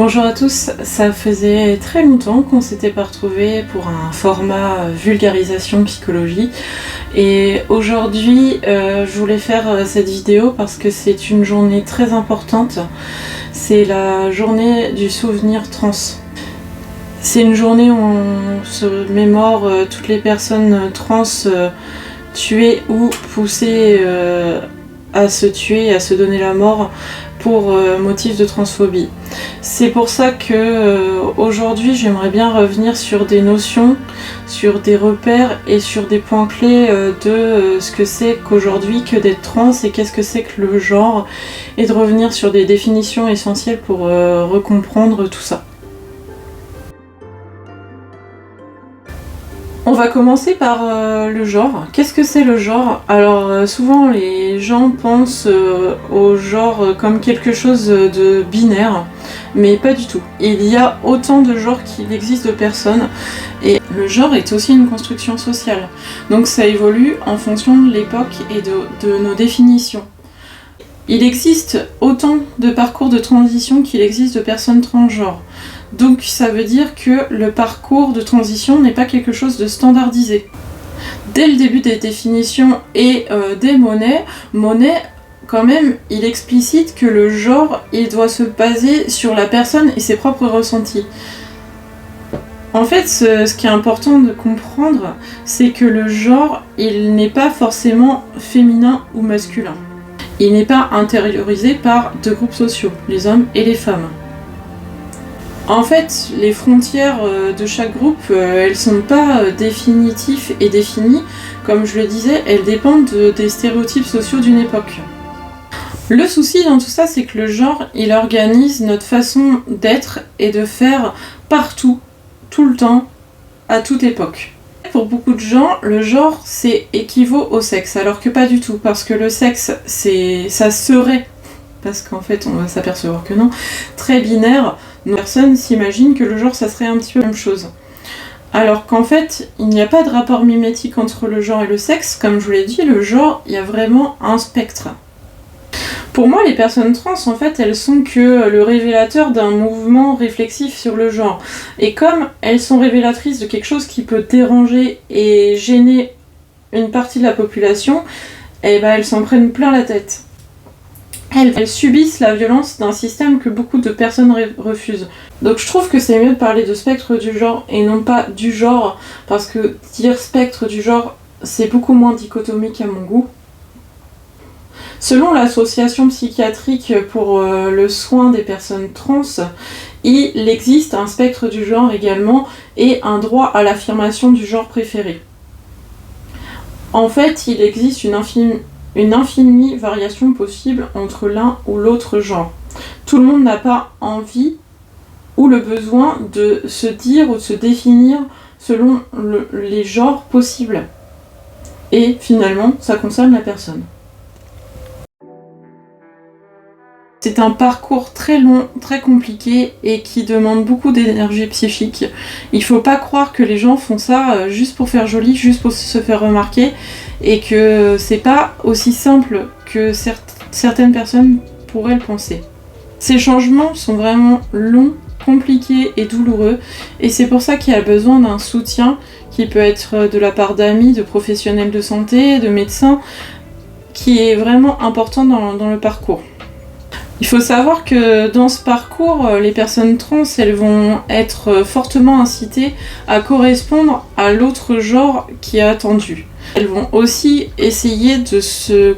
Bonjour à tous, ça faisait très longtemps qu'on s'était pas retrouvés pour un format vulgarisation psychologie et aujourd'hui je voulais faire cette vidéo parce que c'est une journée très importante, c'est la journée du souvenir trans. C'est une journée où on se mémore toutes les personnes trans tuées ou poussées à se tuer, à se donner la mort pour motif de transphobie. C'est pour ça que aujourd'hui j'aimerais bien revenir sur des notions, sur des repères et sur des points clés de ce que c'est qu'aujourd'hui que d'être trans et qu'est-ce que c'est que le genre, et de revenir sur des définitions essentielles pour recomprendre tout ça. On va commencer par le genre. Qu'est-ce que c'est le genre? Alors souvent les gens pensent au genre comme quelque chose de binaire, mais pas du tout. Il y a autant de genres qu'il existe de personnes, et le genre est aussi une construction sociale. Donc ça évolue en fonction de l'époque et de nos définitions. Il existe autant de parcours de transition qu'il existe de personnes transgenres. Donc ça veut dire que le parcours de transition n'est pas quelque chose de standardisé. Dès le début des définitions et des Monnet, quand même, il explicite que le genre, il doit se baser sur la personne et ses propres ressentis. En fait, ce qui est important de comprendre, c'est que le genre, il n'est pas forcément féminin ou masculin. Il n'est pas intériorisé par deux groupes sociaux, les hommes et les femmes. En fait, les frontières de chaque groupe, elles sont pas définitives et définies. Comme je le disais, elles dépendent des stéréotypes sociaux d'une époque. Le souci dans tout ça, c'est que le genre, il organise notre façon d'être et de faire partout, tout le temps, à toute époque. Pour beaucoup de gens, le genre, c'est équivaut au sexe, alors que pas du tout, parce que le sexe, ça serait, parce qu'en fait, on va s'apercevoir que non, très binaire. Nos personnes s'imaginent que le genre, ça serait un petit peu la même chose. Alors qu'en fait, il n'y a pas de rapport mimétique entre le genre et le sexe. Comme je vous l'ai dit, le genre, il y a vraiment un spectre. Pour moi, les personnes trans, en fait, elles sont que le révélateur d'un mouvement réflexif sur le genre. Et comme elles sont révélatrices de quelque chose qui peut déranger et gêner une partie de la population, eh ben, elles s'en prennent plein la tête. Elles subissent la violence d'un système que beaucoup de personnes refusent. Donc je trouve que c'est mieux de parler de spectre du genre et non pas du genre, parce que dire spectre du genre, c'est beaucoup moins dichotomique à mon goût. Selon l'association psychiatrique pour le soin des personnes trans, il existe un spectre du genre également et un droit à l'affirmation du genre préféré. En fait, il existe une infinie variation possible entre l'un ou l'autre genre. Tout le monde n'a pas envie ou le besoin de se dire ou de se définir selon les genres possibles. Et finalement, ça concerne la personne. C'est un parcours très long, très compliqué et qui demande beaucoup d'énergie psychique. Il faut pas croire que les gens font ça juste pour faire joli, juste pour se faire remarquer, et que c'est pas aussi simple que certaines personnes pourraient le penser. Ces changements sont vraiment longs, compliqués et douloureux, et c'est pour ça qu'il y a besoin d'un soutien qui peut être de la part d'amis, de professionnels de santé, de médecins, qui est vraiment important dans le parcours. Il faut savoir que dans ce parcours, les personnes trans, elles vont être fortement incitées à correspondre à l'autre genre qui est attendu. Elles vont aussi essayer de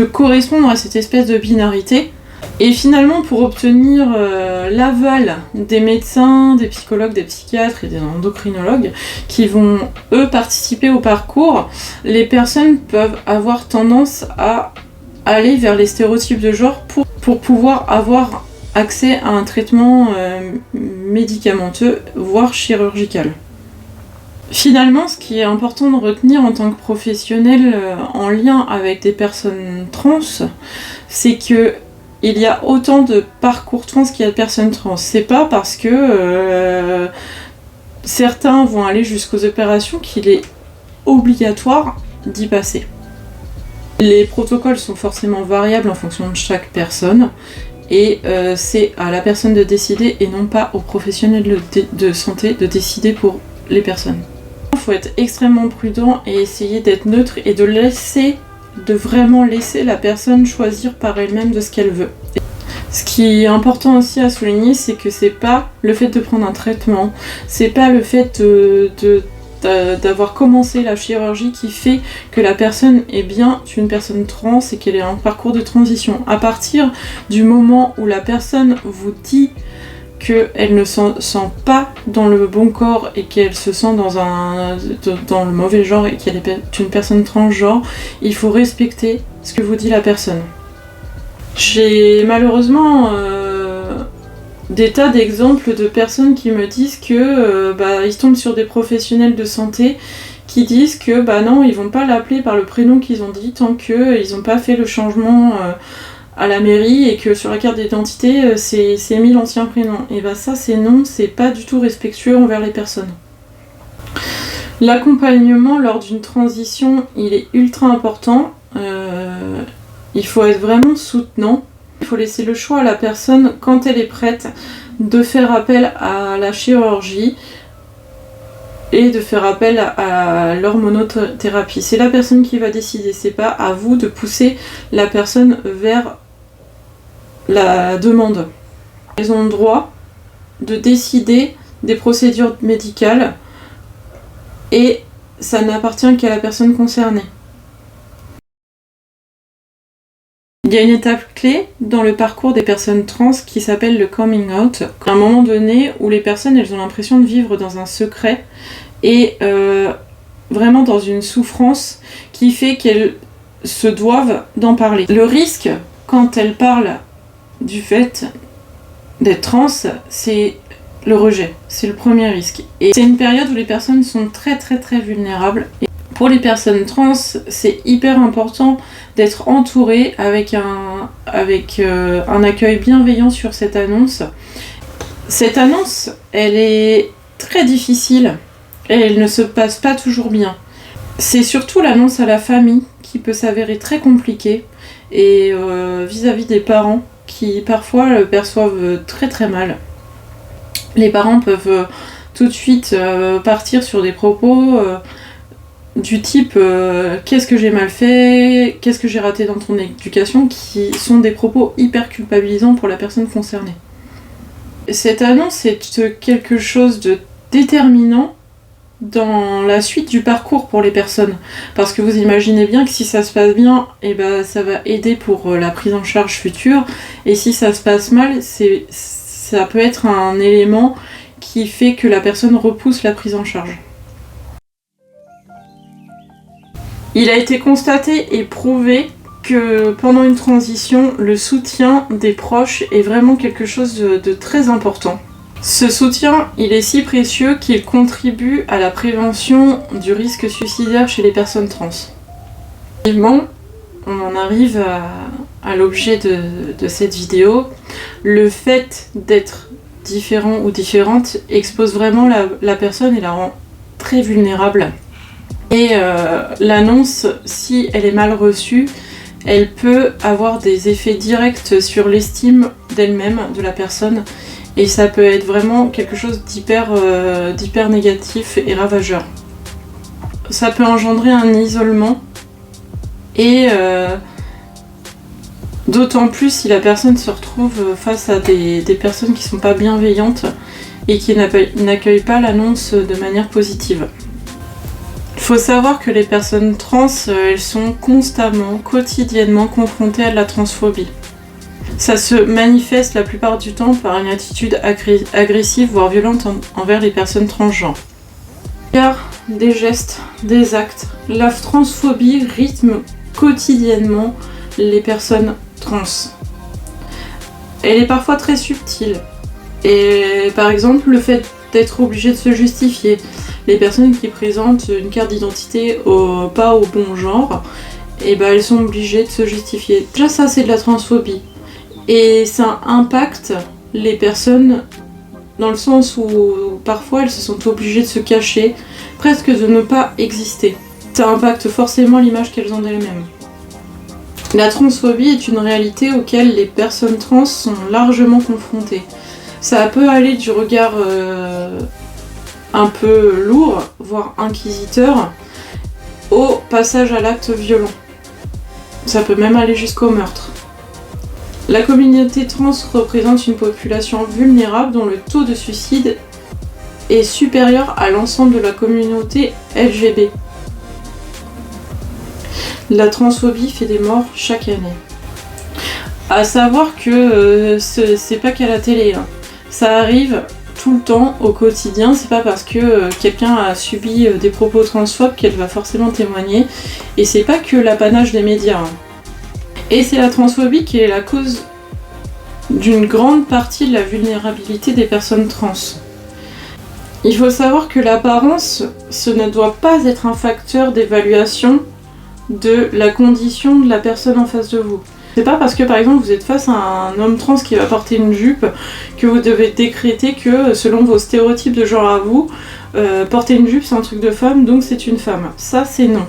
correspondre à cette espèce de binarité. Et finalement, pour obtenir l'aval des médecins, des psychologues, des psychiatres et des endocrinologues qui vont, eux, participer au parcours, les personnes peuvent avoir tendance à aller vers les stéréotypes de genre pour pouvoir avoir accès à un traitement médicamenteux, voire chirurgical. Finalement, ce qui est important de retenir en tant que professionnel en lien avec des personnes trans, c'est que il y a autant de parcours trans qu'il y a de personnes trans. C'est pas parce que certains vont aller jusqu'aux opérations qu'il est obligatoire d'y passer. Les protocoles sont forcément variables en fonction de chaque personne et c'est à la personne de décider et non pas aux professionnels de santé de décider pour les personnes. Il faut être extrêmement prudent et essayer d'être neutre et de vraiment laisser la personne choisir par elle-même de ce qu'elle veut. Ce qui est important aussi à souligner, c'est que c'est pas le fait de prendre un traitement, c'est pas le fait d'avoir commencé la chirurgie qui fait que la personne est bien une personne trans et qu'elle est en parcours de transition. À partir du moment où la personne vous dit qu'elle ne se sent pas dans le bon corps et qu'elle se sent dans le mauvais genre et qu'elle est une personne transgenre, il faut respecter ce que vous dit la personne. J'ai malheureusement des tas d'exemples de personnes qui me disent que ils tombent sur des professionnels de santé qui disent que non, ils vont pas l'appeler par le prénom qu'ils ont dit tant qu'ils n'ont pas fait le changement à la mairie et que sur la carte d'identité c'est mis l'ancien prénom. Et ça c'est non, c'est pas du tout respectueux envers les personnes. L'accompagnement lors d'une transition, il est ultra important. Il faut être vraiment soutenant. Il faut laisser le choix à la personne, quand elle est prête, de faire appel à la chirurgie et de faire appel à l'hormonothérapie. C'est la personne qui va décider, c'est pas à vous de pousser la personne vers la demande. Elles ont le droit de décider des procédures médicales et ça n'appartient qu'à la personne concernée. Il y a une étape clé dans le parcours des personnes trans qui s'appelle le coming out. À un moment donné où les personnes elles ont l'impression de vivre dans un secret et vraiment dans une souffrance qui fait qu'elles se doivent d'en parler. Le risque quand elles parlent du fait d'être trans, c'est le rejet. C'est le premier risque. Et c'est une période où les personnes sont très très très vulnérables. Et pour les personnes trans, c'est hyper important d'être entouré avec un accueil bienveillant sur cette annonce. Cette annonce, elle est très difficile et elle ne se passe pas toujours bien. C'est surtout l'annonce à la famille qui peut s'avérer très compliquée et vis-à-vis des parents qui parfois le perçoivent très très mal. Les parents peuvent tout de suite partir sur des propos du type qu'est-ce que j'ai mal fait, qu'est-ce que j'ai raté dans ton éducation, qui sont des propos hyper culpabilisants pour la personne concernée. Cette annonce est quelque chose de déterminant dans la suite du parcours pour les personnes, parce que vous imaginez bien que si ça se passe bien, ça va aider pour la prise en charge future, et si ça se passe mal, ça peut être un élément qui fait que la personne repousse la prise en charge. Il a été constaté et prouvé que pendant une transition, le soutien des proches est vraiment quelque chose de très important. Ce soutien, il est si précieux qu'il contribue à la prévention du risque suicidaire chez les personnes trans. Effectivement, on en arrive à l'objet de cette vidéo. Le fait d'être différent ou différente expose vraiment la personne et la rend très vulnérable. Et l'annonce, si elle est mal reçue, elle peut avoir des effets directs sur l'estime d'elle-même, de la personne, et ça peut être vraiment quelque chose d'hyper négatif et ravageur. Ça peut engendrer un isolement, et d'autant plus si la personne se retrouve face à des personnes qui ne sont pas bienveillantes et qui n'accueillent pas l'annonce de manière positive. Il faut savoir que les personnes trans, elles sont constamment, quotidiennement confrontées à de la transphobie. Ça se manifeste la plupart du temps par une attitude agressive, voire violente envers les personnes transgenres. Car des gestes, des actes, la transphobie rythme quotidiennement les personnes trans. Elle est parfois très subtile. Et par exemple, le fait d'être obligé de se justifier, les personnes qui présentent une carte d'identité pas au bon genre, elles sont obligées de se justifier. Déjà ça c'est de la transphobie. Et ça impacte les personnes dans le sens où parfois elles se sont obligées de se cacher, presque de ne pas exister. Ça impacte forcément l'image qu'elles ont d'elles-mêmes. La transphobie est une réalité auquel les personnes trans sont largement confrontées. Ça peut aller du regard un peu lourd, voire inquisiteur, au passage à l'acte violent. Ça peut même aller jusqu'au meurtre. La communauté trans représente une population vulnérable dont le taux de suicide est supérieur à l'ensemble de la communauté LGBT. La transphobie fait des morts chaque année. À savoir que c'est pas qu'à la télé, hein. Ça arrive tout le temps au quotidien, c'est pas parce que quelqu'un a subi des propos transphobes qu'elle va forcément témoigner, et c'est pas que l'apanage des médias, hein. Et c'est la transphobie qui est la cause d'une grande partie de la vulnérabilité des personnes trans. Il faut savoir que l'apparence, ce ne doit pas être un facteur d'évaluation de la condition de la personne en face de vous. C'est pas parce que par exemple vous êtes face à un homme trans qui va porter une jupe que vous devez décréter que selon vos stéréotypes de genre à vous, porter une jupe c'est un truc de femme donc c'est une femme. Ça c'est non.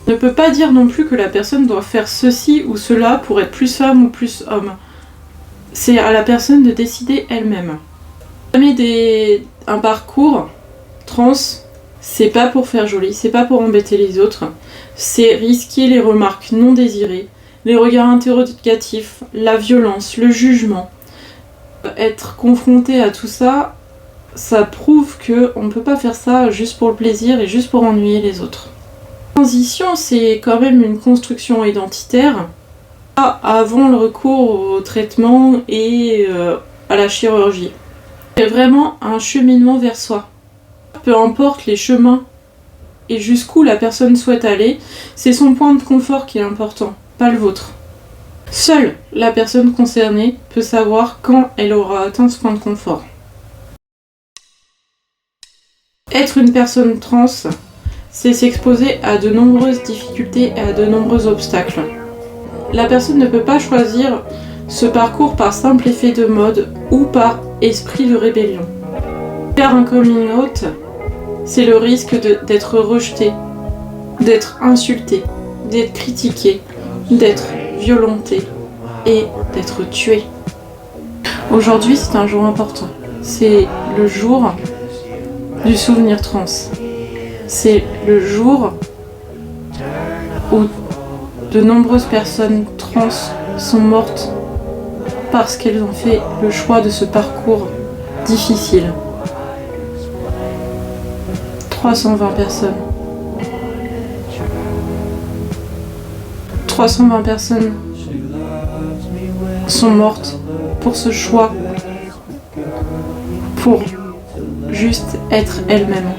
On ne peut pas dire non plus que la personne doit faire ceci ou cela pour être plus femme ou plus homme. C'est à la personne de décider elle-même. Un parcours trans, c'est pas pour faire joli, c'est pas pour embêter les autres, c'est risquer les remarques non désirées, les regards interrogatifs, la violence, le jugement. Être confronté à tout ça, ça prouve qu'on ne peut pas faire ça juste pour le plaisir et juste pour ennuyer les autres. La transition, c'est quand même une construction identitaire avant le recours au traitement et à la chirurgie. C'est vraiment un cheminement vers soi. Peu importe les chemins et jusqu'où la personne souhaite aller, c'est son point de confort qui est important, pas le vôtre. Seule la personne concernée peut savoir quand elle aura atteint ce point de confort. Être une personne trans, c'est s'exposer à de nombreuses difficultés et à de nombreux obstacles. La personne ne peut pas choisir ce parcours par simple effet de mode ou par esprit de rébellion. Faire un coming out, c'est le risque d'être rejeté, d'être insulté, d'être critiqué, d'être violenté et d'être tué. Aujourd'hui, c'est un jour important. C'est le jour du souvenir trans. C'est le jour où de nombreuses personnes trans sont mortes parce qu'elles ont fait le choix de ce parcours difficile. 320 personnes. 320 personnes sont mortes pour ce choix, pour juste être elles-mêmes.